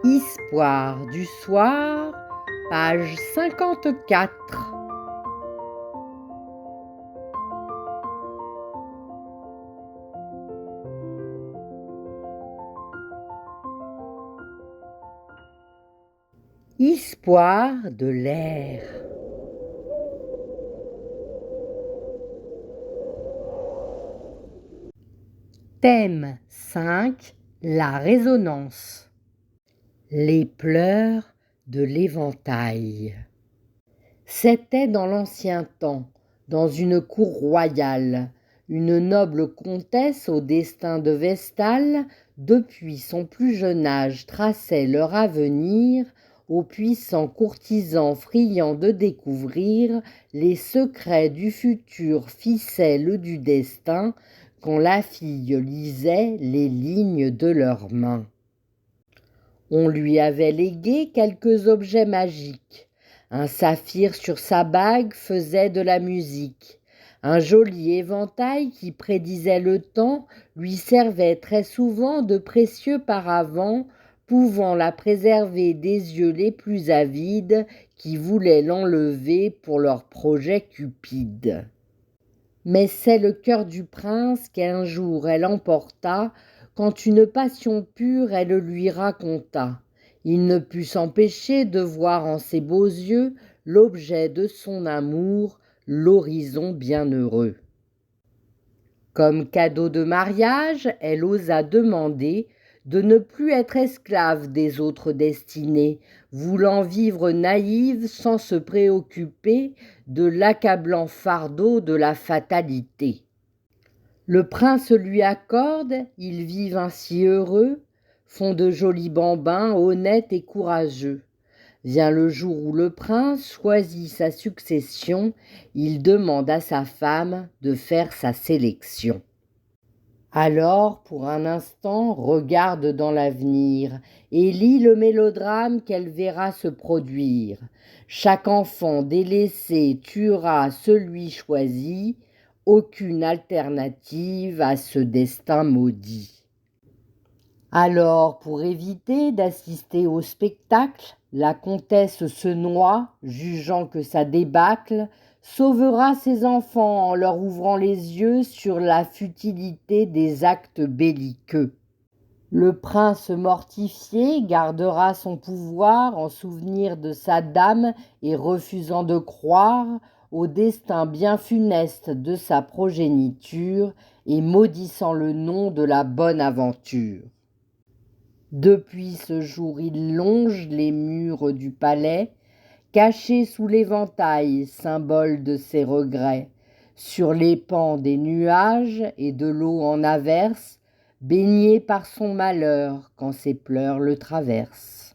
Histoire du soir, page 54. Histoire de l'air. Thème 5. La résonance. Les pleurs de l'éventail. C'était dans l'ancien temps, dans une cour royale, une noble comtesse au destin de Vestale, depuis son plus jeune âge traçait leur avenir aux puissants courtisans friands de découvrir les secrets du futur ficelle du destin quand la fille lisait les lignes de leurs mains. On lui avait légué quelques objets magiques. Un saphir sur sa bague faisait de la musique. Un joli éventail qui prédisait le temps lui servait très souvent de précieux paravent, pouvant la préserver des yeux les plus avides qui voulaient l'enlever pour leurs projets cupides. Mais c'est le cœur du prince qu'un jour elle emporta, quand une passion pure elle lui raconta. Il ne put s'empêcher de voir en ses beaux yeux l'objet de son amour, l'horizon bienheureux. Comme cadeau de mariage, elle osa demander de ne plus être esclave des autres destinées, voulant vivre naïve sans se préoccuper de l'accablant fardeau de la fatalité. Le prince lui accorde, ils vivent ainsi heureux, font de jolis bambins honnêtes et courageux. Vient le jour où le prince choisit sa succession, il demande à sa femme de faire sa sélection. Alors, pour un instant, regarde dans l'avenir et lit le mélodrame qu'elle verra se produire. Chaque enfant délaissé tuera celui choisi, aucune alternative à ce destin maudit. Alors, pour éviter d'assister au spectacle, la comtesse se noie, jugeant que sa débâcle sauvera ses enfants en leur ouvrant les yeux sur la futilité des actes belliqueux. Le prince mortifié gardera son pouvoir en souvenir de sa dame et refusant de croire au destin bien funeste de sa progéniture et maudissant le nom de la bonne aventure. Depuis ce jour il longe les murs du palais, caché sous l'éventail, symbole de ses regrets, sur les pans des nuages et de l'eau en averse, baigné par son malheur quand ses pleurs le traversent.